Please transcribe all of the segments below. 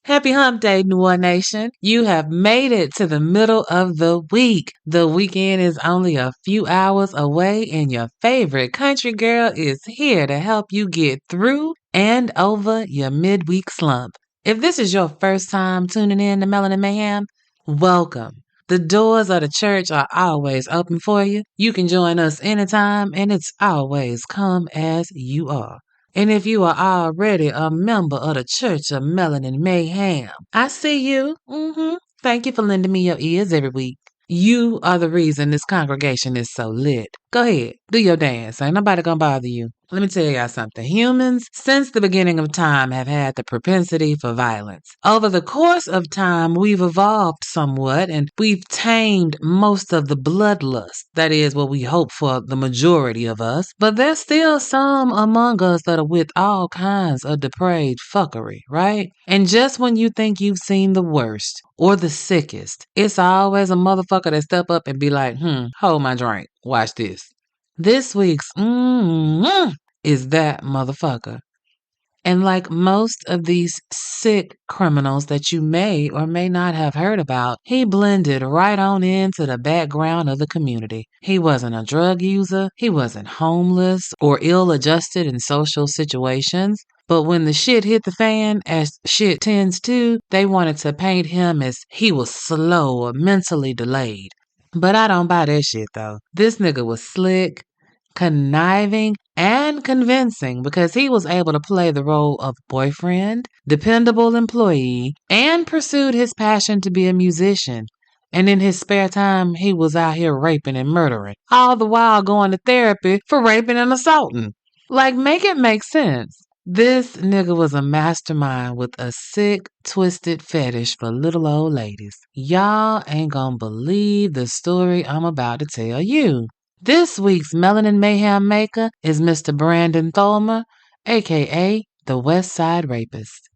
Happy Hump Day, Noir Nation. You have made it to the middle of the week. The weekend is only a few hours away, and your favorite country girl is here to help you get through and over your midweek slump. If this is your first time tuning in to Melanin Mayhem, welcome. The doors of the church are always open for you. You can join us anytime, and it's always come as you are. And if you are already a member of the Church of Melanin Mayhem, I see you. Thank you for lending me your ears every week. You are the reason this congregation is so lit. Go ahead, do your dance. Ain't nobody gonna bother you. Let me tell y'all something. Humans, since the beginning of time, have had the propensity for violence. Over the course of time, we've evolved somewhat and we've tamed most of the bloodlust. That is what we hope for the majority of us. But there's still some among us that are with all kinds of depraved fuckery, right? And just when you think you've seen the worst or the sickest, it's always a motherfucker that step up and be like, hold my drink. Watch this. This week's is that motherfucker. And like most of these sick criminals that you may or may not have heard about, he blended right on into the background of the community. He wasn't a drug user, he wasn't homeless or ill-adjusted in social situations. But when the shit hit the fan, as shit tends to, they wanted to paint him as he was slow or mentally delayed. But I don't buy that shit though. This nigga was slick, conniving, and convincing because he was able to play the role of boyfriend, dependable employee, and pursued his passion to be a musician. And in his spare time, he was out here raping and murdering, all the while going to therapy for raping and assaulting. Like, make it make sense. This nigga was a mastermind with a sick, twisted fetish for little old ladies. Y'all ain't gonna believe the story I'm about to tell you. This week's Melanin Mayhem maker is Mr. Brandon Tholmer, aka the Westside Rapist.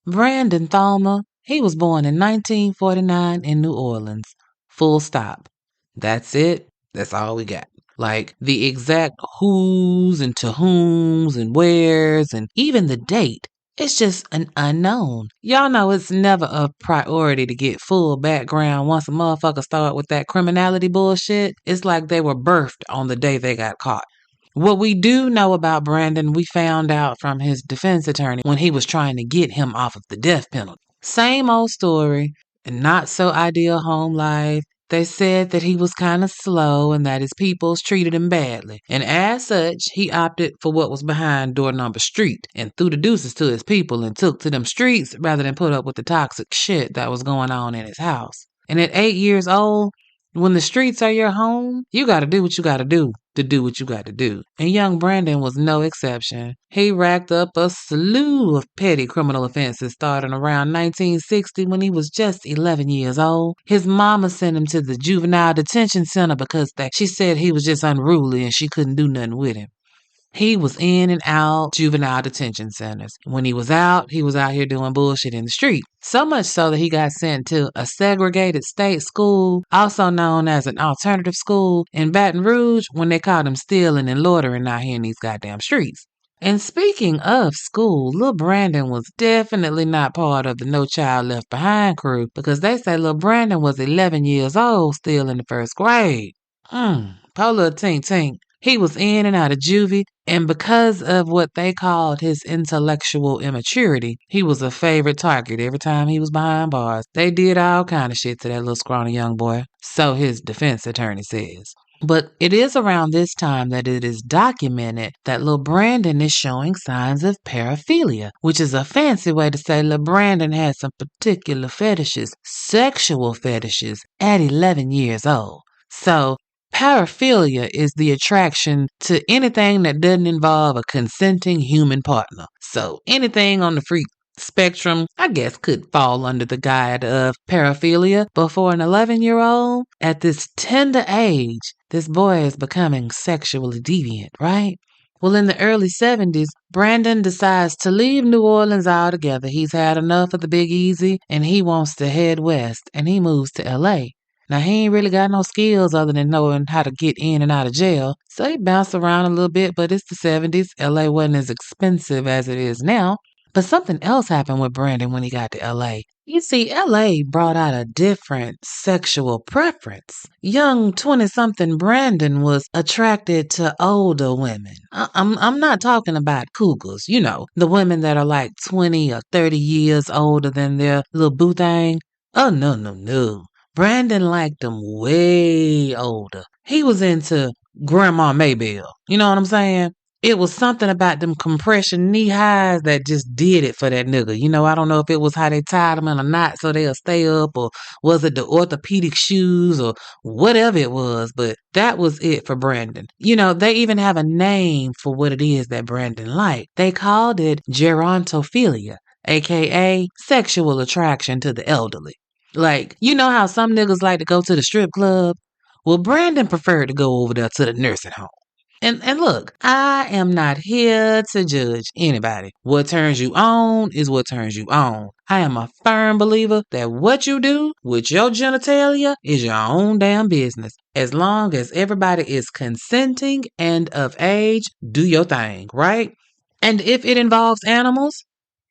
Brandon Tholmer, he was born in 1949 in New Orleans. Full stop. That's it. That's all we got. Like the exact who's and to whom's and where's and even the date. It's just an unknown. Y'all know it's never a priority to get full background once a motherfucker start with that criminality bullshit. It's like they were birthed on the day they got caught. What we do know about Brandon, we found out from his defense attorney when he was trying to get him off of the death penalty. Same old story, not so ideal home life. They said that he was kind of slow and that his peoples treated him badly. And as such, he opted for what was behind door number street and threw the deuces to his people and took to them streets rather than put up with the toxic shit that was going on in his house. And at 8 years old, when the streets are your home, you gotta do what you gotta do to do what you gotta do. And young Brandon was no exception. He racked up a slew of petty criminal offenses starting around 1960 when he was just 11 years old. His mama sent him to the juvenile detention center because she said he was just unruly and she couldn't do nothing with him. He was in and out juvenile detention centers. When he was out here doing bullshit in the street. So much so that he got sent to a segregated state school, also known as an alternative school, in Baton Rouge when they caught him stealing and loitering out here in these goddamn streets. And speaking of school, Lil Brandon was definitely not part of the No Child Left Behind crew because they say Lil Brandon was 11 years old still in the first grade. Poor little tink tink. He was in and out of juvie, and because of what they called his intellectual immaturity, he was a favorite target every time he was behind bars. They did all kind of shit to that little scrawny young boy, so his defense attorney says. But it is around this time that it is documented that Lil Brandon is showing signs of paraphilia, which is a fancy way to say Lil Brandon had some particular fetishes, sexual fetishes, at 11 years old. So Paraphilia is the attraction to anything that doesn't involve a consenting human partner. So anything on the freak spectrum, I guess, could fall under the guide of paraphilia. But for an 11-year-old, at this tender age, this boy is becoming sexually deviant, right? Well, in the early 70s, Brandon decides to leave New Orleans altogether. He's had enough of the Big Easy and he wants to head west, and he moves to LA. Now, he ain't really got no skills other than knowing how to get in and out of jail, so he bounced around a little bit, but it's the 70s. LA wasn't as expensive as it is now. But something else happened with Brandon when he got to LA. You see, LA brought out a different sexual preference. Young 20-something Brandon was attracted to older women. I'm not talking about cougars, you know, the women that are like 20 or 30 years older than their little boo thing. Oh, no, no, no. Brandon liked them way older. He was into Grandma Maybelle. You know what I'm saying? It was something about them compression knee highs that just did it for that nigga. You know, I don't know if it was how they tied them in a knot so they'll stay up, or was it the orthopedic shoes, or whatever it was, but that was it for Brandon. You know, they even have a name for what it is that Brandon liked. They called it gerontophilia, aka sexual attraction to the elderly. Like, you know how some niggas like to go to the strip club? Well, Brandon preferred to go over there to the nursing home. And look, I am not here to judge anybody. What turns you on is what turns you on. I am a firm believer that what you do with your genitalia is your own damn business. As long as everybody is consenting and of age, do your thing, right? And if it involves animals,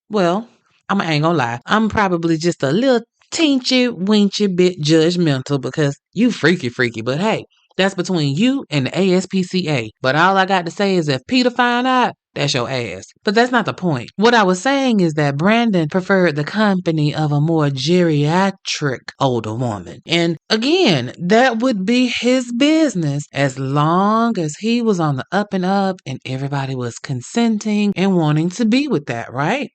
well, I ain't gonna lie. I'm probably just a little teensy weensy bit judgmental because you freaky, but hey, that's between you and the ASPCA. But all I got to say is if Peter find out, that's your ass. But that's not the point. What I was saying is that Brandon preferred the company of a more geriatric older woman. And again, that would be his business as long as he was on the up and up and everybody was consenting and wanting to be with that, right?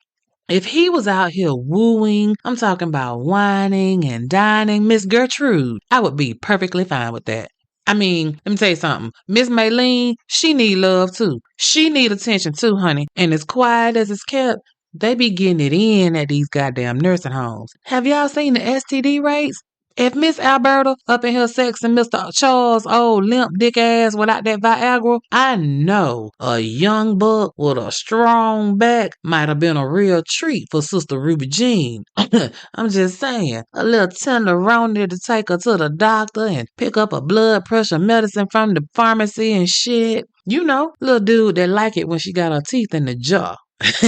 If he was out here wooing, I'm talking about whining and dining Miss Gertrude, I would be perfectly fine with that. I mean, let me tell you something. Miss Maylene, she need love too. She need attention too, honey. And as quiet as it's kept, they be getting it in at these goddamn nursing homes. Have y'all seen the STD rates? If Miss Alberta up in her sexing Mr. Charles' old limp dick ass without that Viagra, I know a young buck with a strong back might have been a real treat for Sister Ruby Jean. I'm just saying, a little tenderoni to take her to the doctor and pick up a blood pressure medicine from the pharmacy and shit. You know, little dude that like it when she got her teeth in the jar.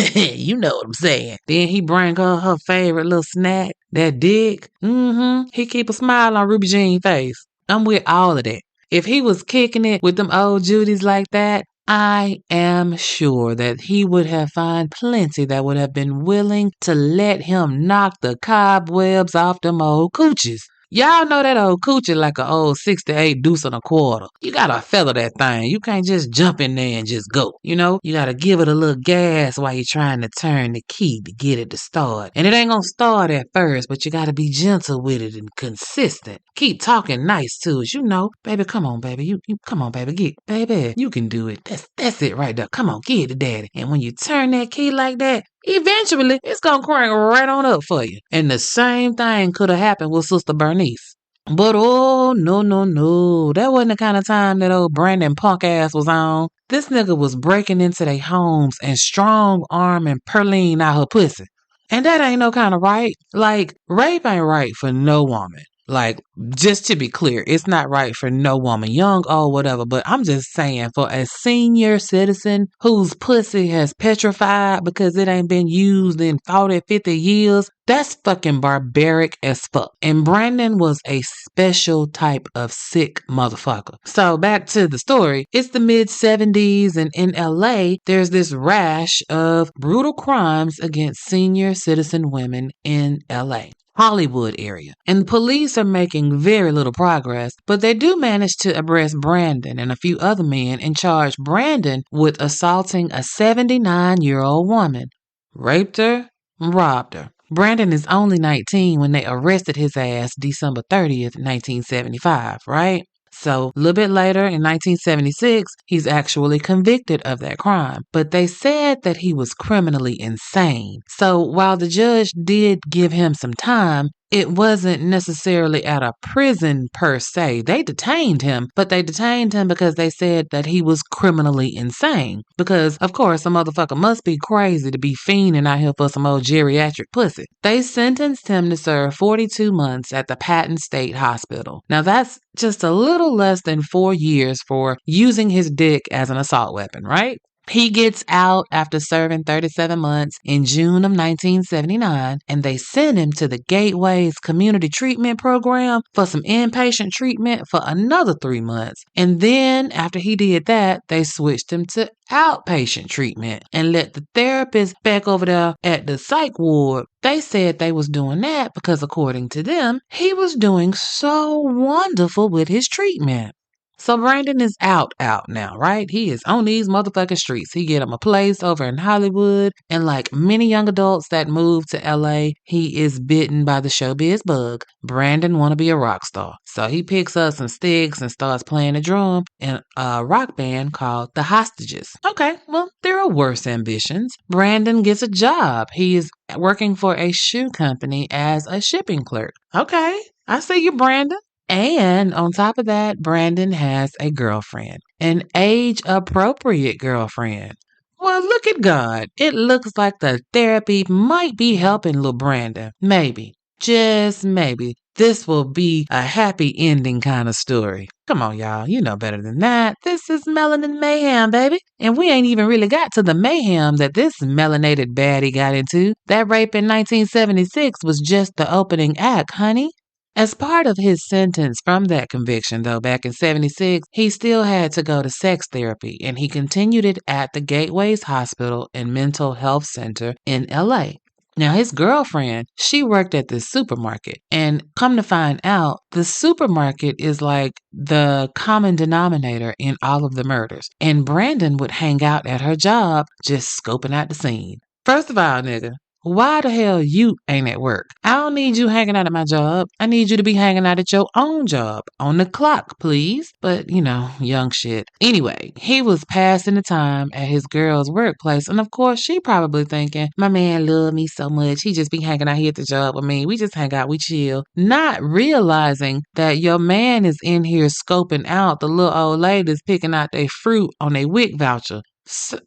You know what I'm saying. Then he bring her favorite little snack, that dick. He keep a smile on Ruby Jean's face. I'm with all of that. If he was kicking it with them old Judies like that, I am sure that he would have found plenty that would have been willing to let him knock the cobwebs off them old coochies. Y'all know that old coochie like an old 68 deuce and a quarter. You gotta feather that thing. You can't just jump in there and just go. You know, you gotta give it a little gas while you're trying to turn the key to get it to start. And it ain't gonna start at first, but you gotta be gentle with it and consistent. Keep talking nice to us. You know, baby, come on, baby. You come on, baby. Baby, you can do it. That's it right there. Come on, get it to daddy. And when you turn that key like that, eventually, it's gonna crank right on up for you. And the same thing could have happened with Sister Bernice. But oh, no. That wasn't the kind of time that old Brandon punk ass was on. This nigga was breaking into their homes and strong arming Perline out her pussy. And that ain't no kind of right. Like, rape ain't right for no woman. Like, just to be clear, it's not right for no woman, young, old, whatever. But I'm just saying, for a senior citizen whose pussy has petrified because it ain't been used in 40, 50 years, that's fucking barbaric as fuck. And Brandon was a special type of sick motherfucker. So back to the story. It's the mid-70s, and in LA, there's this rash of brutal crimes against senior citizen women in LA. Hollywood area. And the police are making very little progress, but they do manage to arrest Brandon and a few other men and charge Brandon with assaulting a 79-year-old woman. Raped her, robbed her. Brandon is only 19 when they arrested his ass December 30th, 1975, right? So a little bit later in 1976, he's actually convicted of that crime. But they said that he was criminally insane. So while the judge did give him some time, it wasn't necessarily at a prison per se. They detained him, but they detained him because they said that he was criminally insane. Because, of course, a motherfucker must be crazy to be fiending out here for some old geriatric pussy. They sentenced him to serve 42 months at the Patton State Hospital. Now, that's just a little less than 4 years for using his dick as an assault weapon, right? He gets out after serving 37 months in June of 1979, and they send him to the Gateway's Community Treatment Program for some inpatient treatment for another 3 months. And then, after he did that, they switched him to outpatient treatment and let the therapist back over there at the psych ward. They said they was doing that because, according to them, he was doing so wonderful with his treatment. So Brandon is out now, right? He is on these motherfucking streets. He get him a place over in Hollywood. And like many young adults that move to LA, he is bitten by the showbiz bug. Brandon want to be a rock star. So he picks up some sticks and starts playing the drum in a rock band called The Hostages. Okay, well, there are worse ambitions. Brandon gets a job. He is working for a shoe company as a shipping clerk. Okay, I see you, Brandon. And on top of that, Brandon has a girlfriend, an age-appropriate girlfriend. Well, look at God. It looks like the therapy might be helping little Brandon. Maybe, just maybe, this will be a happy ending kind of story. Come on, y'all. You know better than that. This is Melanin Mayhem, baby. And we ain't even really got to the mayhem that this melanated baddie got into. That rape in 1976 was just the opening act, honey. As part of his sentence from that conviction, though, back in 76, he still had to go to sex therapy, and he continued it at the Gateways Hospital and Mental Health Center in LA. Now, his girlfriend, she worked at this supermarket, and come to find out, the supermarket is like the common denominator in all of the murders, and Brandon would hang out at her job just scoping out the scene. First of all, nigga, why the hell you ain't at work? I don't need you hanging out at my job. I need you to be hanging out at your own job. On the clock, please. But, young shit. Anyway, he was passing the time at his girl's workplace. And of course, she probably thinking, my man love me so much. He just be hanging out here at the job with me. We just hang out. We chill. Not realizing that your man is in here scoping out the little old ladies picking out their fruit on their WIC voucher.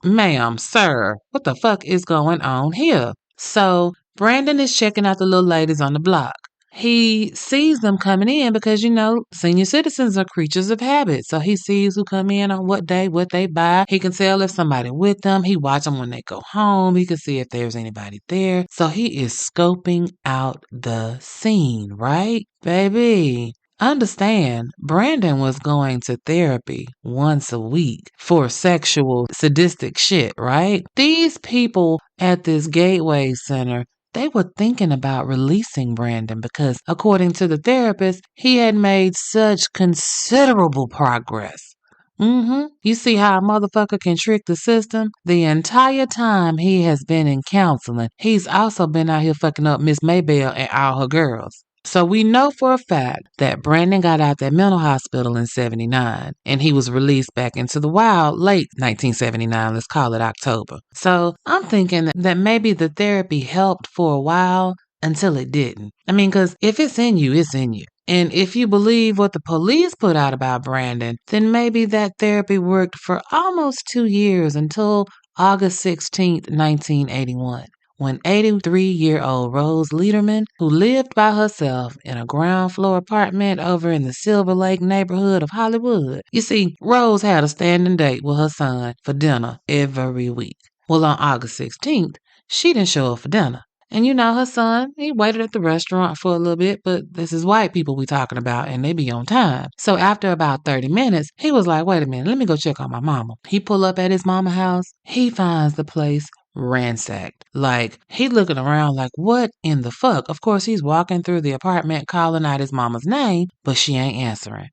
Ma'am, sir, what the fuck is going on here? So Brandon is checking out the little ladies on the block. He sees them coming in because, senior citizens are creatures of habit. So he sees who come in on what day, what they buy. He can tell if somebody with them. He watch them when they go home. He can see if there's anybody there. So he is scoping out the scene, right, baby? Understand, Brandon was going to therapy once a week for sexual sadistic shit, right? These people at this Gateway Center, they were thinking about releasing Brandon because, according to the therapist, he had made such considerable progress. You see how a motherfucker can trick the system? The entire time he has been in counseling, he's also been out here fucking up Miss Maybelle and all her girls. So we know for a fact that Brandon got out that mental hospital in 79, and he was released back into the wild late 1979, let's call it October. So I'm thinking that maybe the therapy helped for a while until it didn't. I mean, because if it's in you, it's in you. And if you believe what the police put out about Brandon, then maybe that therapy worked for almost 2 years until August 16th, 1981. When 83-year-old Rose Lederman, who lived by herself in a ground floor apartment over in the Silver Lake neighborhood of Hollywood. You see, Rose had a standing date with her son for dinner every week. Well, on August 16th, she didn't show up for dinner. And her son, he waited at the restaurant for a little bit, but this is white people we talking about, and they be on time. So after about 30 minutes, he was like, wait a minute, let me go check on my mama. He pull up at his mama's house. He finds the place ransacked. Like, he looking around like, what in the fuck? Of course, he's walking through the apartment calling out his mama's name, but she ain't answering.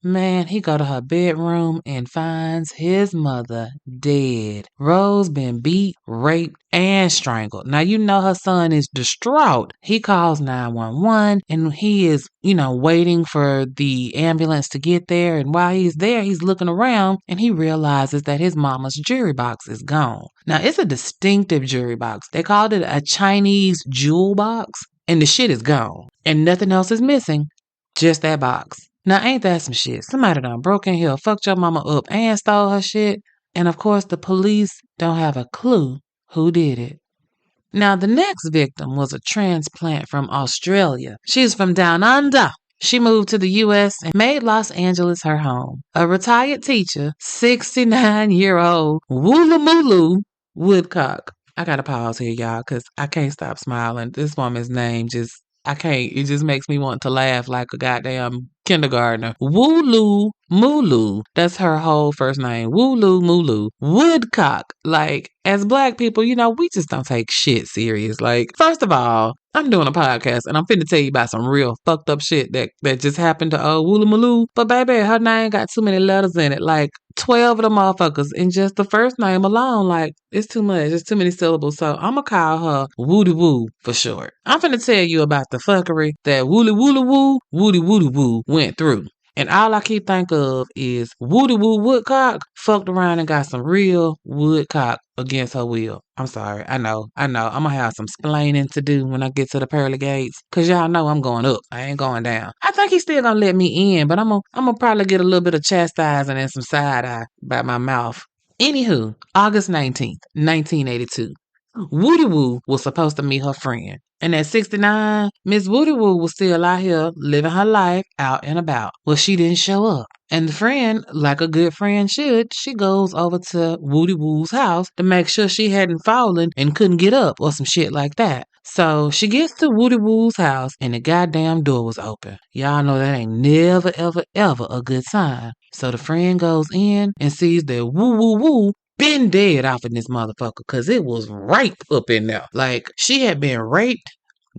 Man, he go to her bedroom and finds his mother dead. Rose been beat, raped, and strangled. Now you know her son is distraught. He calls 911 and he is, waiting for the ambulance to get there. And while he's there, he's looking around and he realizes that his mama's jewelry box is gone. Now it's a distinctive jewelry box. They called it a Chinese jewel box, and the shit is gone. And nothing else is missing, just that box. Now, ain't that some shit? Somebody done broke in here, fucked your mama up, and stole her shit. And of course, the police don't have a clue who did it. Now, the next victim was a transplant from Australia. She's from down under. She moved to the U.S. and made Los Angeles her home. A retired teacher, 69-year-old Woolamulu Woodcock. I gotta pause here, y'all, because I can't stop smiling. This woman's name I can't. It just makes me want to laugh like a goddamn kindergartner. Wooloo Mulu. That's her whole first name. Wooloo Mulu. Woodcock. Like, as black people, we just don't take shit serious. Like, first of all, I'm doing a podcast and I'm finna tell you about some real fucked up shit that just happened to Wooloo. But baby, her name got too many letters in it. Like 12 of the motherfuckers in just the first name alone. Like, it's too much. It's too many syllables. So I'm gonna call her Woody Woo for short. I'm finna tell you about the fuckery that Woody Woody Woo went through. And all I keep thinking of is Woody Woo Woodcock fucked around and got some real Woodcock against her will. I'm sorry. I know. I'm going to have some splaining to do when I get to the pearly gates. Because y'all know I'm going up. I ain't going down. I think he's still going to let me in, but I'm going to probably get a little bit of chastising and some side eye by my mouth. Anywho, August 19th, 1982. Woody Woo was supposed to meet her friend. And at 69, Miss Woody Woo was still out here living her life out and about. Well, she didn't show up. And the friend, like a good friend should, she goes over to Woody Woo's house to make sure she hadn't fallen and couldn't get up or some shit like that. So she gets to Woody Woo's house and the goddamn door was open. Y'all know that ain't never, ever, ever a good sign. So the friend goes in and sees that Woo been dead off in this motherfucker because it was rape up in there. Like, she had been raped,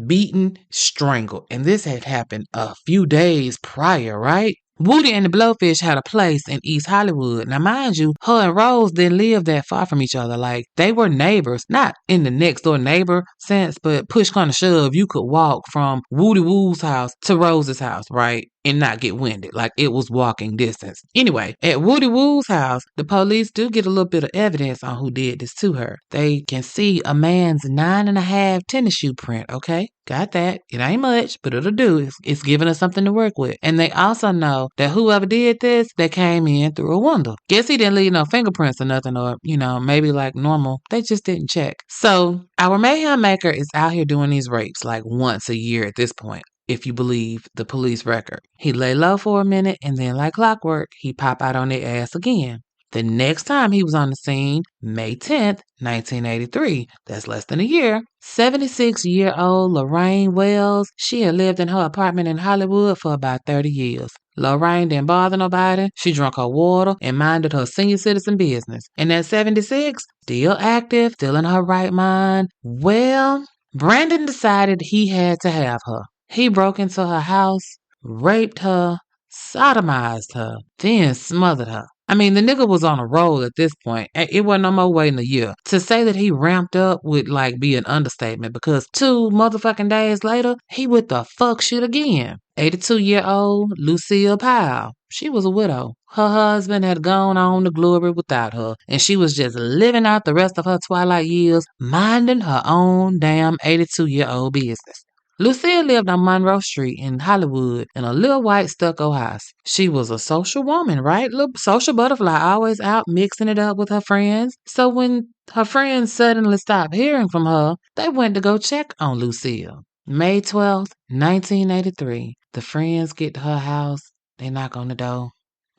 beaten, strangled. And this had happened a few days prior, right? Woody and the Blowfish had a place in East Hollywood. Now, mind you, her and Rose didn't live that far from each other. Like, they were neighbors, not in the next door neighbor sense, but push kind of shove, you could walk from Woody Woo's house to Rose's house, right? And not get winded. Like, it was walking distance. Anyway, at Woody Woo's house, the police do get a little bit of evidence on who did this to her. They can see a man's 9.5 tennis shoe print, okay? Got that. It ain't much, but it'll do. It's giving us something to work with. And they also know that whoever did this, they came in through a window. Guess he didn't leave no fingerprints or nothing, or, maybe like normal. They just didn't check. So our Mayhem maker is out here doing these rapes like once a year at this point, if you believe the police record. He lay low for a minute and then like clockwork, he pop out on their ass again. The next time he was on the scene, May 10th, 1983, that's less than a year, 76-year-old Lorraine Wells, she had lived in her apartment in Hollywood for about 30 years. Lorraine didn't bother nobody, she drank her water and minded her senior citizen business. And at 76, still active, still in her right mind, well, Brandon decided he had to have her. He broke into her house, raped her, sodomized her, then smothered her. I mean, the nigga was on a roll at this point. It wasn't no more waiting a year. To say that he ramped up would be an understatement because 2 motherfucking days later, he with the fuck shit again. 82-year-old Lucille Powell. She was a widow. Her husband had gone on to glory without her, and she was just living out the rest of her twilight years, minding her own damn 82-year-old business. Lucille lived on Monroe Street in Hollywood in a little white stucco house. She was a social woman, right? Little social butterfly, always out mixing it up with her friends. So when her friends suddenly stopped hearing from her, they went to go check on Lucille. May 12th, 1983, the friends get to her house. They knock on the door.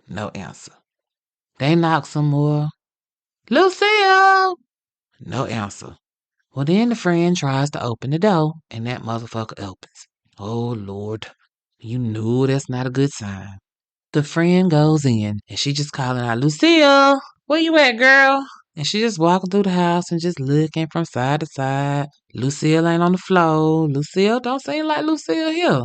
No answer. They knock some more. Lucille! No answer. Well, then the friend tries to open the door, and that motherfucker opens. Oh, Lord. You knew that's not a good sign. The friend goes in, and she just calling out, Lucille, where you at, girl? And she just walking through the house and just looking from side to side. Lucille ain't on the floor. Lucille don't seem like Lucille here.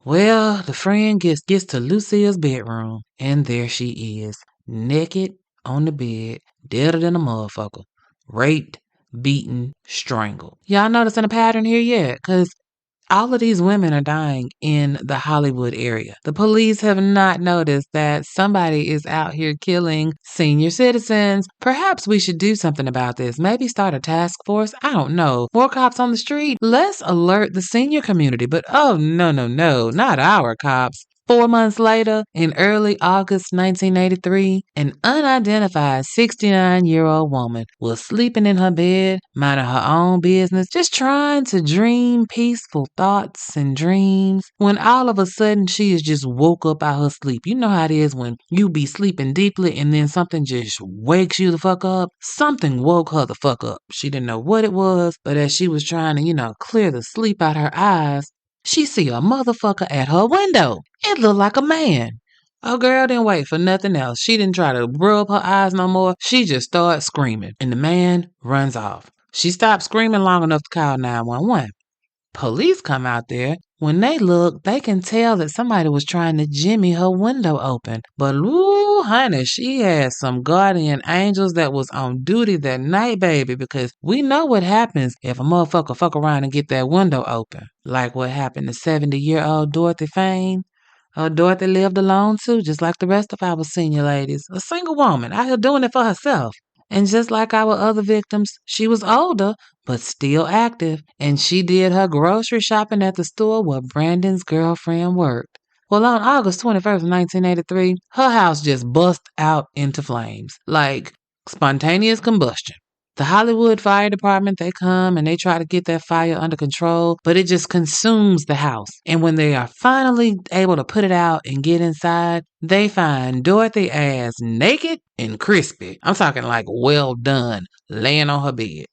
Well, the friend gets to Lucia's bedroom, and there she is, naked on the bed, deader than a motherfucker. Raped, beaten, strangled. Y'all noticing a pattern here yet? Because all of these women are dying in the Hollywood area. The police have not noticed that somebody is out here killing senior citizens. Perhaps we should do something about this. Maybe start a task force. I don't know. More cops on the street. Let's alert the senior community. But oh, no, no, no, not our cops. 4 months later, in early August 1983, an unidentified 69-year-old woman was sleeping in her bed, minding her own business, just trying to dream peaceful thoughts and dreams, when all of a sudden she is just woke up out her sleep. You know how it is when you be sleeping deeply and then something just wakes you the fuck up? Something woke her the fuck up. She didn't know what it was, but as she was trying to, clear the sleep out her eyes, she see a motherfucker at her window. It looked like a man. Oh, girl didn't wait for nothing else. She didn't try to rub her eyes no more. She just started screaming, and the man runs off. She stopped screaming long enough to call 911. Police come out there. When they look, they can tell that somebody was trying to jimmy her window open. But ooh, honey, she had some guardian angels that was on duty that night, baby, because we know what happens if a motherfucker fuck around and get that window open. Like what happened to 70-year-old Dorothy Fane. Dorothy lived alone too, just like the rest of our senior ladies. A single woman out here doing it for herself. And just like our other victims, she was older, but still active, and she did her grocery shopping at the store where Brandon's girlfriend worked. Well, on August 21st, 1983, her house just bust out into flames, like spontaneous combustion. The Hollywood Fire Department, they come and they try to get that fire under control, but it just consumes the house. And when they are finally able to put it out and get inside, they find Dorothy ass naked and crispy. I'm talking like well done, laying on her bed.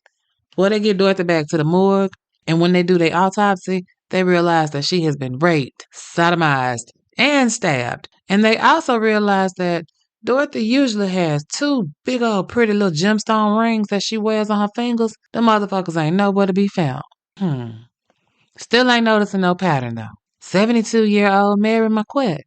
Well, they get Dorothy back to the morgue, and when they do their autopsy, they realize that she has been raped, sodomized, and stabbed. And they also realize that Dorothy usually has two big old pretty little gemstone rings that she wears on her fingers. The motherfuckers ain't nowhere to be found. Still ain't noticing no pattern though. 72-year-old Mary Marquette.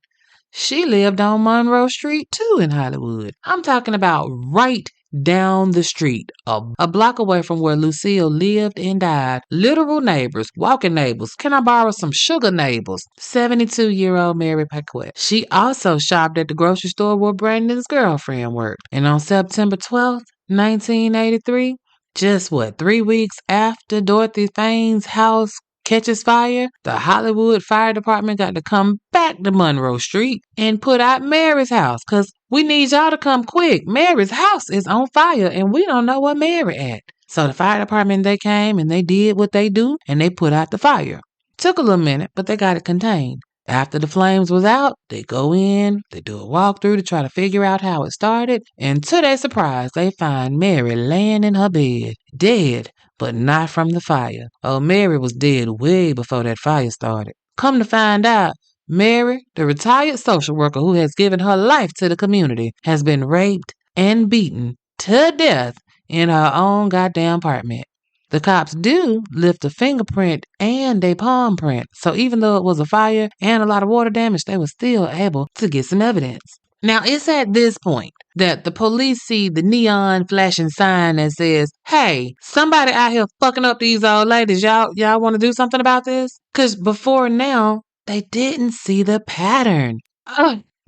She lived on Monroe Street too in Hollywood. I'm talking about right down the street, a block away from where Lucille lived and died. Literal neighbors, walking neighbors. Can I borrow some sugar neighbors? 72-year-old Mary Paquette. She also shopped at the grocery store where Brandon's girlfriend worked. And on September 12th, 1983, just 3 weeks after Dorothy Fane's house catches fire, the Hollywood Fire Department got to come back to Monroe Street and put out Mary's house, because we need y'all to come quick. Mary's house is on fire and we don't know where Mary at. So the fire department, they came and they did what they do and they put out the fire. Took a little minute, but they got it contained. After the flames was out, they go in, they do a walkthrough to try to figure out how it started, and to their surprise, they find Mary laying in her bed, dead, but not from the fire. Oh, Mary was dead way before that fire started. Come to find out, Mary, the retired social worker who has given her life to the community, has been raped and beaten to death in her own goddamn apartment. The cops do lift a fingerprint and a palm print, so even though it was a fire and a lot of water damage, they were still able to get some evidence. Now, it's at this point that the police see the neon flashing sign that says, hey, somebody out here fucking up these old ladies. Y'all want to do something about this? Because before now, they didn't see the pattern.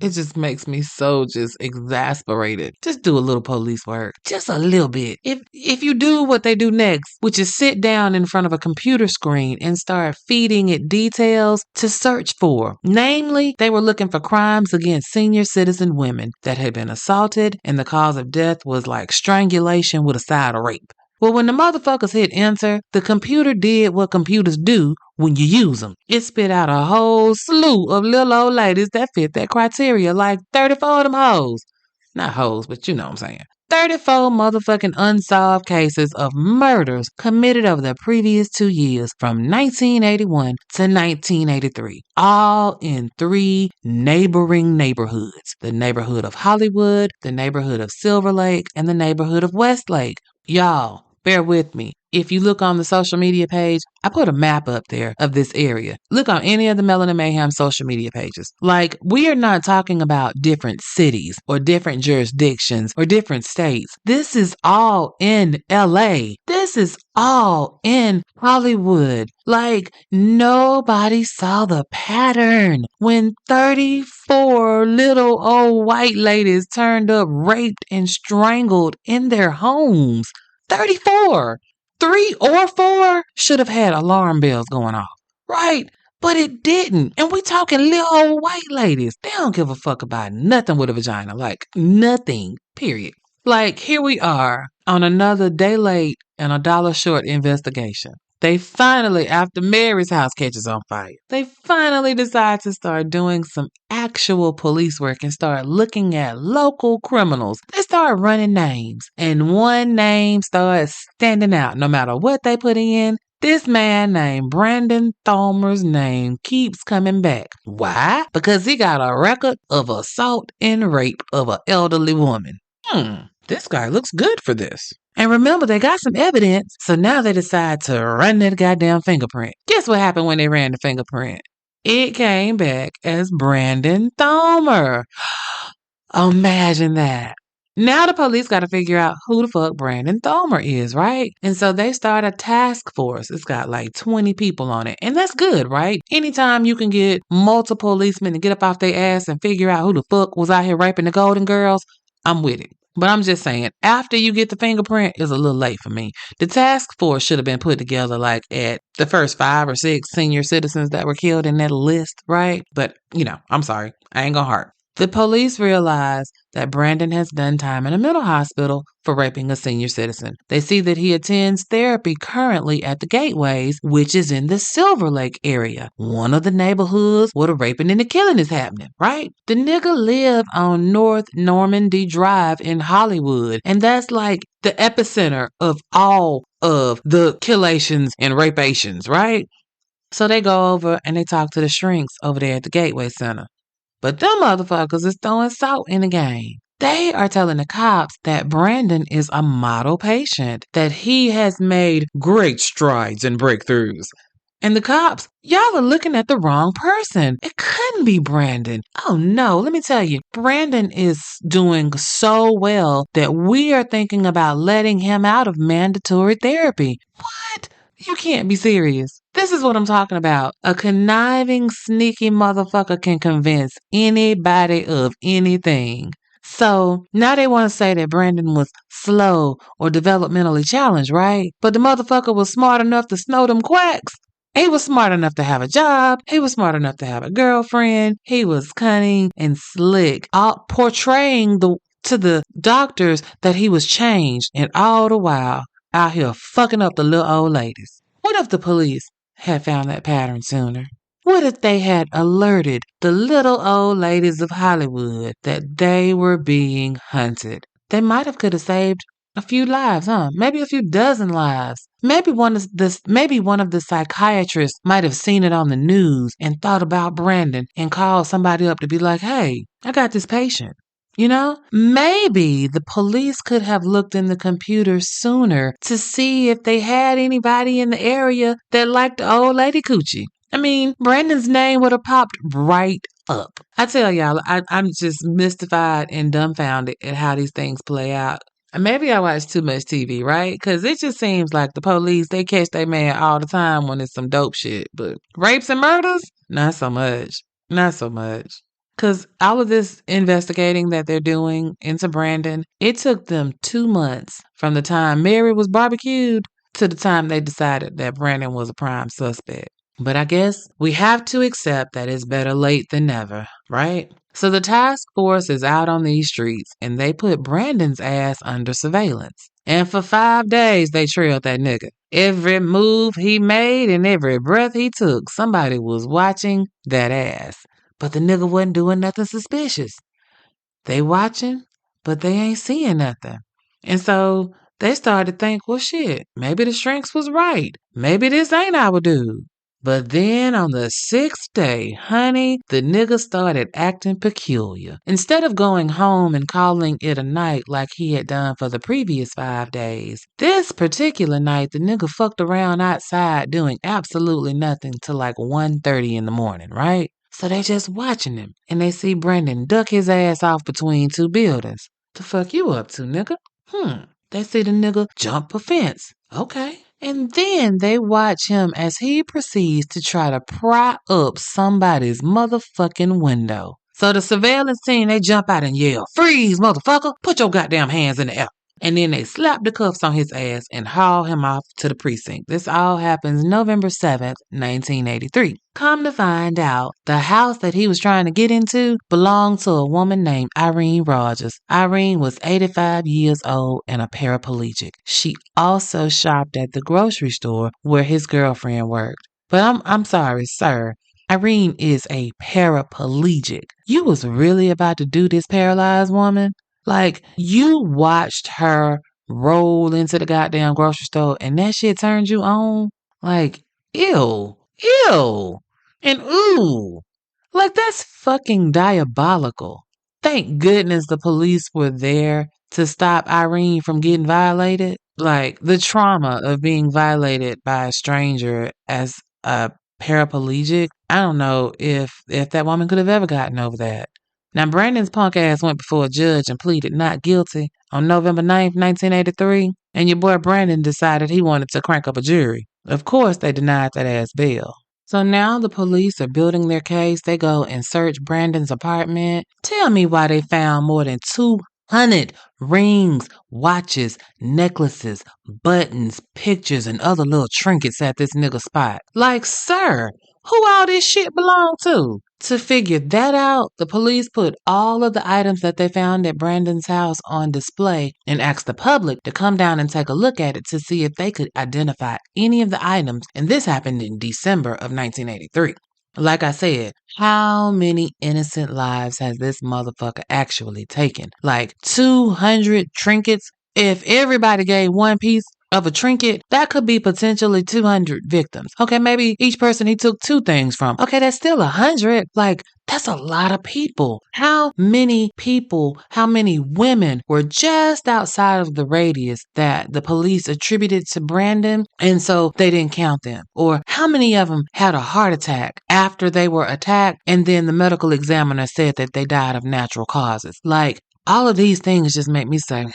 It just makes me so just exasperated. Just do a little police work. Just a little bit. If you do what they do next, which is sit down in front of a computer screen and start feeding it details to search for. Namely, they were looking for crimes against senior citizen women that had been assaulted and the cause of death was like strangulation with a side of rape. Well, when the motherfuckers hit enter, the computer did what computers do when you use them. It spit out a whole slew of little old ladies that fit that criteria, like 34 of them hoes. Not hoes, but you know what I'm saying. 34 motherfucking unsolved cases of murders committed over the previous 2 years from 1981 to 1983, all in 3 neighboring neighborhoods. The neighborhood of Hollywood, the neighborhood of Silver Lake, and the neighborhood of Westlake. Y'all, bear with me. if you look on the social media page, I put a map up there of this area. Look on any of the Melanin Mayhem social media pages. Like, we are not talking about different cities or different jurisdictions or different states. This is all in LA. This is all in Hollywood. Like, nobody saw the pattern when 34 little old white ladies turned up raped and strangled in their homes. 34! 3 or 4 should have had alarm bells going off, right? But it didn't. And we talking little old white ladies. They don't give a fuck about nothing with a vagina. Like, nothing, period. Like, here we are on another day late and a dollar short investigation. They finally, after Mary's house catches on fire, they finally decide to start doing some actual police work and start looking at local criminals. They start running names, and one name starts standing out no matter what they put in. This man named Brandon Tholmer's name keeps coming back. Why? Because he got a record of assault and rape of an elderly woman. This guy looks good for this. And remember, they got some evidence, so now they decide to run that goddamn fingerprint. Guess what happened when they ran the fingerprint? It came back as Brandon Tholmer. Imagine that. Now the police got to figure out who the fuck Brandon Tholmer is, right? And so they start a task force. It's got like 20 people on it. And that's good, right? Anytime you can get multiple policemen to get up off their ass and figure out who the fuck was out here raping the Golden Girls, I'm with it. But I'm just saying, after you get the fingerprint, it's a little late for me. The task force should have been put together like at the first 5 or 6 senior citizens that were killed in that list, right? But, I'm sorry. I ain't gonna harp. The police realize that Brandon has done time in a mental hospital for raping a senior citizen. They see that he attends therapy currently at the Gateways, which is in the Silver Lake area, one of the neighborhoods where the raping and the killing is happening, right? The nigga live on North Normandy Drive in Hollywood, and that's like the epicenter of all of the killations and rapations, right? So they go over and they talk to the shrinks over there at the Gateway Center. But them motherfuckers is throwing salt in the game. They are telling the cops that Brandon is a model patient, that he has made great strides and breakthroughs. And the cops, y'all are looking at the wrong person. It couldn't be Brandon. Oh no, let me tell you, Brandon is doing so well that we are thinking about letting him out of mandatory therapy. What? You can't be serious. This is what I'm talking about. A conniving, sneaky motherfucker can convince anybody of anything. So now they want to say that Brandon was slow or developmentally challenged, right? But the motherfucker was smart enough to snow them quacks. He was smart enough to have a job. He was smart enough to have a girlfriend. He was cunning and slick, portraying to the doctors that he was changed, and all the while out here fucking up the little old ladies. What if the police had found that pattern sooner? What if they had alerted the little old ladies of Hollywood that they were being hunted? They might have could have saved a few lives, huh? Maybe a few dozen lives. Maybe one of the psychiatrists might have seen it on the news and thought about Brandon and called somebody up to be like, hey, I got this patient. Maybe the police could have looked in the computer sooner to see if they had anybody in the area that liked the old lady coochie. I mean, Brandon's name would have popped right up. I tell y'all, I'm just mystified and dumbfounded at how these things play out. Maybe I watch too much TV, right? Because it just seems like the police, they catch their man all the time when it's some dope shit. But rapes and murders? Not so much. Not so much. Because all of this investigating that they're doing into Brandon, it took them 2 months from the time Mary was barbecued to the time they decided that Brandon was a prime suspect. But I guess we have to accept that it's better late than never, right? So the task force is out on these streets and they put Brandon's ass under surveillance. And for 5 days, they trailed that nigga. Every move he made and every breath he took, somebody was watching that ass. But the nigga wasn't doing nothing suspicious. They watching, but they ain't seeing nothing. And so they started to think, well, shit, maybe the shrinks was right. Maybe this ain't our dude. But then on the 6th day, honey, the nigga started acting peculiar. Instead of going home and calling it a night like he had done for the previous 5 days, this particular night the nigga fucked around outside doing absolutely nothing till like 1:30 in the morning, right? So they just watching him, and they see Brandon duck his ass off between 2 buildings. The fuck you up to, nigga? They see the nigga jump a fence. Okay. And then they watch him as he proceeds to try to pry up somebody's motherfucking window. So the surveillance team, they jump out and yell, "Freeze, motherfucker! Put your goddamn hands in the air." And then they slap the cuffs on his ass and haul him off to the precinct. This all happens November 7th, 1983. Come to find out, the house that he was trying to get into belonged to a woman named Irene Rogers. Irene was 85 years old and a paraplegic. She also shopped at the grocery store where his girlfriend worked. But I'm sorry, sir. Irene is a paraplegic. You was really about to do this paralyzed woman? Like, you watched her roll into the goddamn grocery store and that shit turned you on? Like, ew, and ooh. Like, that's fucking diabolical. Thank goodness the police were there to stop Irene from getting violated. Like, the trauma of being violated by a stranger as a paraplegic, I don't know if that woman could have ever gotten over that. Now, Brandon's punk ass went before a judge and pleaded not guilty on November 9th, 1983, and your boy Brandon decided he wanted to crank up a jury. Of course, they denied that ass bail. So now the police are building their case. They go and search Brandon's apartment. Tell me why they found more than 200 rings, watches, necklaces, buttons, pictures, and other little trinkets at this nigga spot. Like, sir, who all this shit belong to? To figure that out, the police put all of the items that they found at Brandon's house on display and asked the public to come down and take a look at it to see if they could identify any of the items. And this happened in December of 1983. Like I said, how many innocent lives has this motherfucker actually taken? Like 200 trinkets? If everybody gave one piece of a trinket, that could be potentially 200 victims. Okay, maybe each person he took 2 things from. Okay, that's still 100. Like, that's a lot of people. How many people, how many women were just outside of the radius that the police attributed to Brandon, and so they didn't count them? Or how many of them had a heart attack after they were attacked, and then the medical examiner said that they died of natural causes? Like, all of these things just make me say,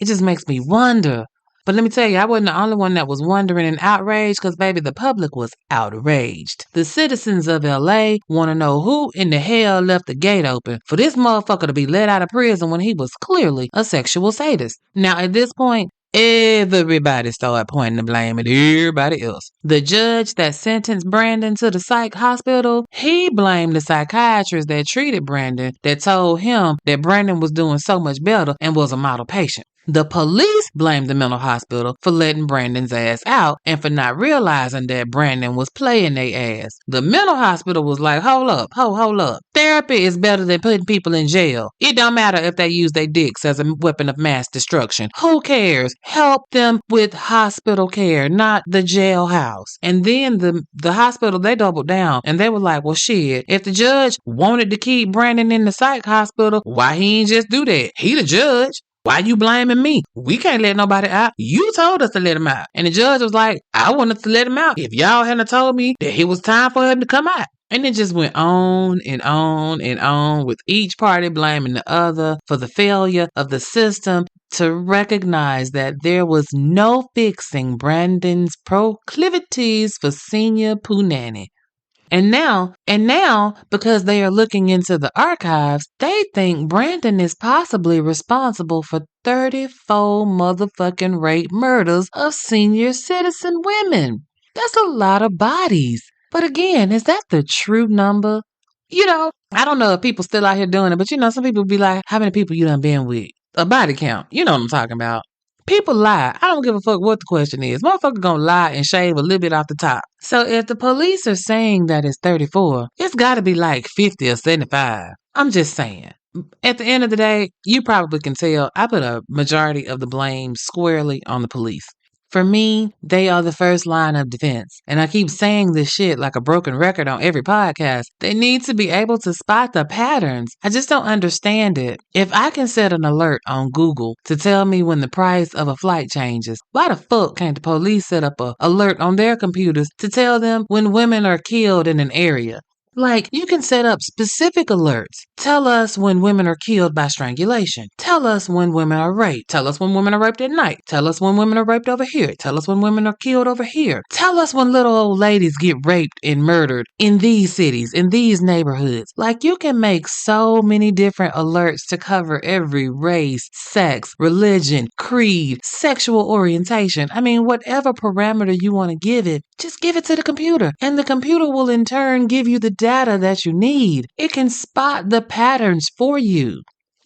it just makes me wonder. But let me tell you, I wasn't the only one that was wondering and outraged, because, baby, the public was outraged. The citizens of LA want to know who in the hell left the gate open for this motherfucker to be let out of prison when he was clearly a sexual sadist. Now, at this point, everybody started pointing the blame at everybody else. The judge that sentenced Brandon to the psych hospital, he blamed the psychiatrist that treated Brandon, that told him that Brandon was doing so much better and was a model patient. The police blamed the mental hospital for letting Brandon's ass out and for not realizing that Brandon was playing their ass. The mental hospital was like, hold up. Therapy is better than putting people in jail. It don't matter if they use their dicks as a weapon of mass destruction. Who cares? Help them with hospital care, not the jailhouse. And then the hospital, they doubled down and they were like, well, shit, if the judge wanted to keep Brandon in the psych hospital, why he ain't just do that? He the judge. Why you blaming me? We can't let nobody out. You told us to let him out. And the judge was like, I wanted to let him out if y'all hadn't told me that it was time for him to come out. And it just went on and on and on, with each party blaming the other for the failure of the system to recognize that there was no fixing Brandon's proclivities for senior punani. And now, because they are looking into the archives, they think Brandon is possibly responsible for 34 motherfucking rape murders of senior citizen women. That's a lot of bodies. But again, is that the true number? I don't know if people still out here doing it, but some people be like, how many people you done been with? A body count. You know what I'm talking about. People lie. I don't give a fuck what the question is. Motherfucker gonna lie and shave a little bit off the top. So if the police are saying that it's 34, it's gotta be like 50 or 75. I'm just saying. At the end of the day, you probably can tell I put a majority of the blame squarely on the police. For me, they are the first line of defense. And I keep saying this shit like a broken record on every podcast. They need to be able to spot the patterns. I just don't understand it. If I can set an alert on Google to tell me when the price of a flight changes, why the fuck can't the police set up a alert on their computers to tell them when women are killed in an area? Like, you can set up specific alerts. Tell us when women are killed by strangulation. Tell us when women are raped. Tell us when women are raped at night. Tell us when women are raped over here. Tell us when women are killed over here. Tell us when little old ladies get raped and murdered in these cities, in these neighborhoods. Like, you can make so many different alerts to cover every race, sex, religion, creed, sexual orientation. I mean, whatever parameter you want to give it, just give it to the computer. And the computer will in turn give you the data that you need. It can spot the patterns for you.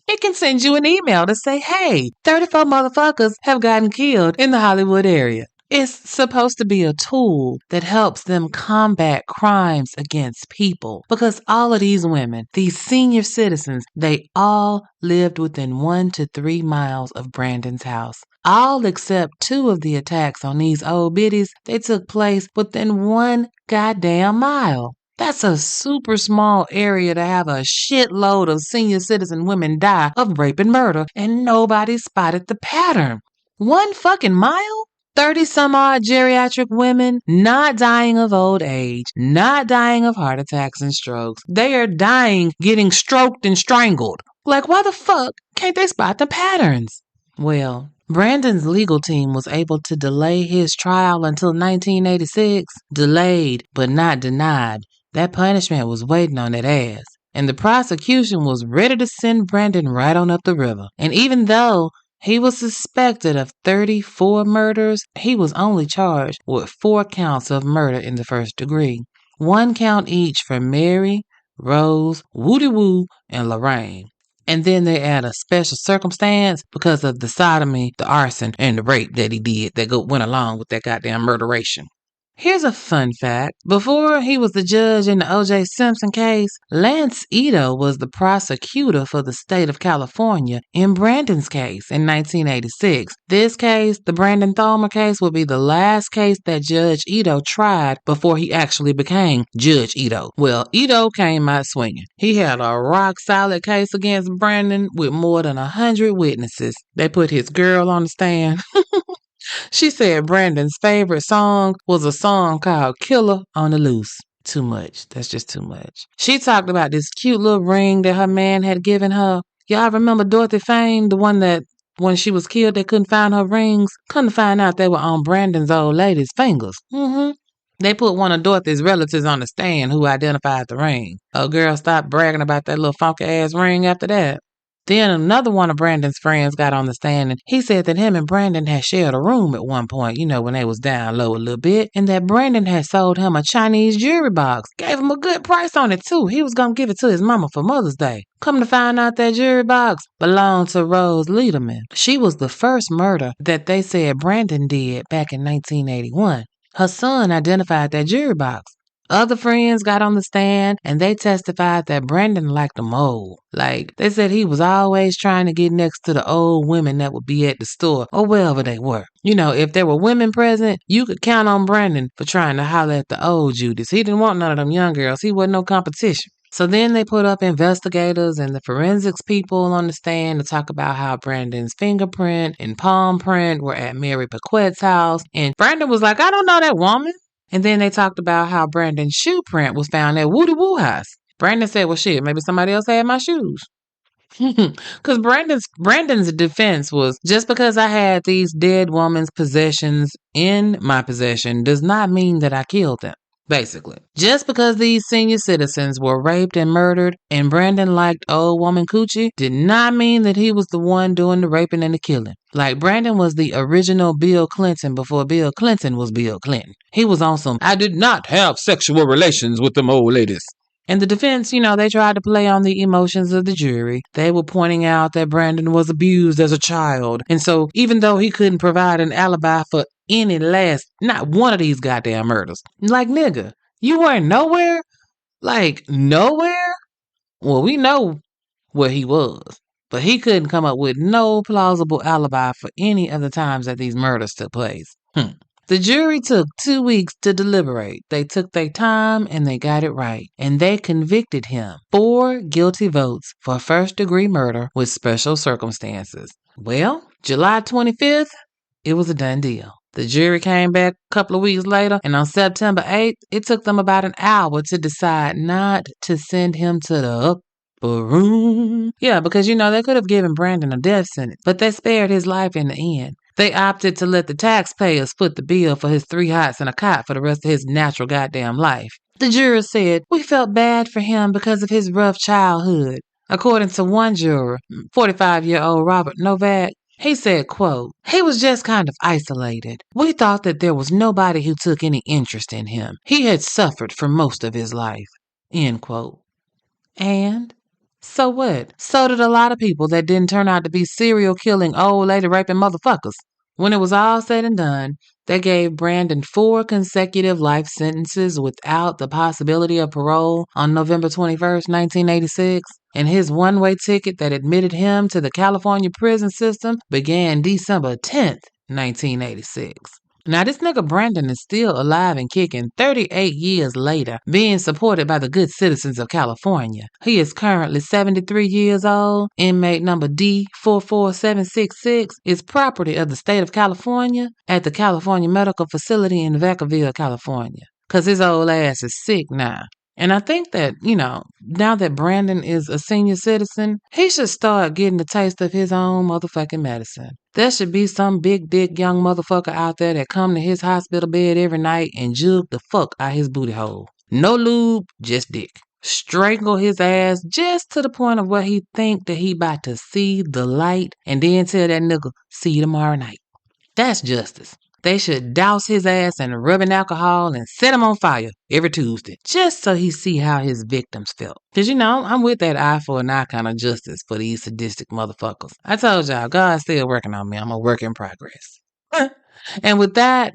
It can send you an email to say, hey, 34 motherfuckers have gotten killed in the Hollywood area. It's supposed to be a tool that helps them combat crimes against people, because all of these women, these senior citizens, they all lived within 1 to 3 miles of Brandon's house. All except 2 of the attacks on these old biddies, they took place within 1 goddamn mile. That's a super small area to have a shitload of senior citizen women die of rape and murder, and nobody spotted the pattern. 1 fucking mile? 30 some odd geriatric women not dying of old age, not dying of heart attacks and strokes. They are dying getting stroked and strangled. Like, why the fuck can't they spot the patterns? Well, Brandon's legal team was able to delay his trial until 1986. Delayed, but not denied. That punishment was waiting on that ass. And the prosecution was ready to send Brandon right on up the river. And even though he was suspected of 34 murders, he was only charged with 4 counts of murder in the first degree. 1 count each for Mary, Rose, Woody Woo, and Lorraine. And then they add a special circumstance because of the sodomy, the arson, and the rape that he did that went along with that goddamn murderation. Here's a fun fact. Before he was the judge in the O.J. Simpson case, Lance Ito was the prosecutor for the state of California in Brandon's case in 1986. This case, the Brandon Tholmer case, would be the last case that Judge Ito tried before he actually became Judge Ito. Well, Ito came out swinging. He had a rock-solid case against Brandon with more than 100 witnesses. They put his girl on the stand. She said Brandon's favorite song was a song called Killer on the Loose. Too much. That's just too much. She talked about this cute little ring that her man had given her. Y'all remember Dorothy Fame, the one that when she was killed they couldn't find her rings? Couldn't find out they were on Brandon's old lady's fingers. They put one of Dorothy's relatives on the stand who identified the ring. Oh, girl, stop bragging about that little funky ass ring after that. Then another one of Brandon's friends got on the stand and he said that him and Brandon had shared a room at one point, when they was down low a little bit, and that Brandon had sold him a Chinese jewelry box. Gave him a good price on it too. He was going to give it to his mama for Mother's Day. Come to find out that jewelry box belonged to Rose Lederman. She was the first murder that they said Brandon did back in 1981. Her son identified that jewelry box. Other friends got on the stand and they testified that Brandon liked them old. Like, they said he was always trying to get next to the old women that would be at the store or wherever they were. If there were women present, you could count on Brandon for trying to holler at the old Judas. He didn't want none of them young girls. He wasn't no competition. So then they put up investigators and the forensics people on the stand to talk about how Brandon's fingerprint and palm print were at Mary Paquette's house. And Brandon was like, I don't know that woman. And then they talked about how Brandon's shoe print was found at Woody Woo house. Brandon said, well, shit, maybe somebody else had my shoes. Because Brandon's defense was, just because I had these dead woman's possessions in my possession does not mean that I killed them. Basically, just because these senior citizens were raped and murdered and Brandon liked old woman coochie did not mean that he was the one doing the raping and the killing. Like, Brandon was the original Bill Clinton before Bill Clinton was Bill Clinton. He was on some, I did not have sexual relations with them old ladies. And the defense, they tried to play on the emotions of the jury. They were pointing out that Brandon was abused as a child. And so even though he couldn't provide an alibi for not one of these goddamn murders. Like, nigga, you weren't nowhere? Like, nowhere? Well, we know where he was. But he couldn't come up with no plausible alibi for any of the times that these murders took place. The jury took 2 weeks to deliberate. They took their time and they got it right. And they convicted him. 4 guilty votes for first-degree murder with special circumstances. Well, July 25th, it was a done deal. The jury came back a couple of weeks later, and on September 8th, it took them about an hour to decide not to send him to the upper room. Yeah, because they could have given Brandon a death sentence, but they spared his life in the end. They opted to let the taxpayers foot the bill for his 3 hots and a cot for the rest of his natural goddamn life. The jurors said, "We felt bad for him because of his rough childhood." According to one juror, 45-year-old Robert Novak, he said, quote, "He was just kind of isolated. We thought that there was nobody who took any interest in him. He had suffered for most of his life." End quote. And so what? So did a lot of people that didn't turn out to be serial killing, old lady raping motherfuckers. When it was all said and done, they gave Brandon 4 consecutive life sentences without the possibility of parole on November 21st, 1986, and his one-way ticket that admitted him to the California prison system began December 10th, 1986. Now, this nigga Brandon is still alive and kicking 38 years later, being supported by the good citizens of California. He is currently 73 years old. Inmate number D44766 is property of the state of California at the California Medical Facility in Vacaville, California. Because his old ass is sick now. And I think that, now that Brandon is a senior citizen, he should start getting a taste of his own motherfucking medicine. There should be some big dick young motherfucker out there that come to his hospital bed every night and jug the fuck out his booty hole. No lube, just dick. Strangle his ass just to the point of where he think that he about to see the light and then tell that nigga, "See you tomorrow night." That's justice. They should douse his ass in rubbing alcohol and set him on fire every Tuesday, just so he see how his victims felt. Because, I'm with that eye for an eye kind of justice for these sadistic motherfuckers. I told y'all, God's still working on me. I'm a work in progress. And with that,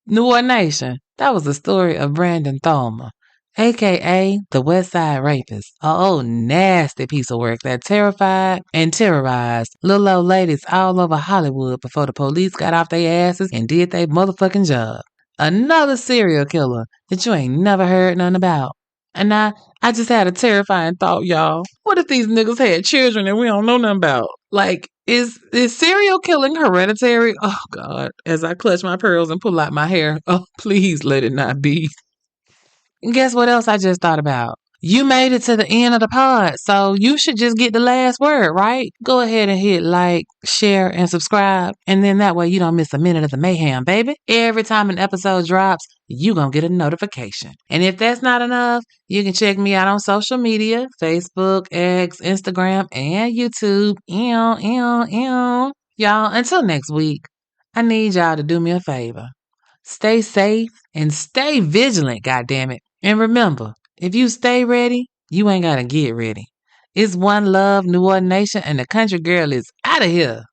New Orleans Nation, that was the story of Brandon Tholmer, a.k.a. the Westside Rapist, a old nasty piece of work that terrified and terrorized little old ladies all over Hollywood before the police got off their asses and did their motherfucking job. Another serial killer that you ain't never heard nothing about. And I just had a terrifying thought, y'all. What if these niggas had children and we don't know nothing about? Like, is serial killing hereditary? Oh, God. As I clutch my pearls and pull out my hair. Oh, please let it not be. And guess what else I just thought about? You made it to the end of the pod, so you should just get the last word, right? Go ahead and hit like, share, and subscribe, and then that way you don't miss a minute of the mayhem, baby. Every time an episode drops, you gonna get a notification. And if that's not enough, you can check me out on social media, Facebook, X, Instagram, and YouTube. Y'all, until next week, I need y'all to do me a favor. Stay safe and stay vigilant, goddammit. And remember, if you stay ready, you ain't gotta get ready. It's one love, New Orleans Nation, and the country girl is out of here.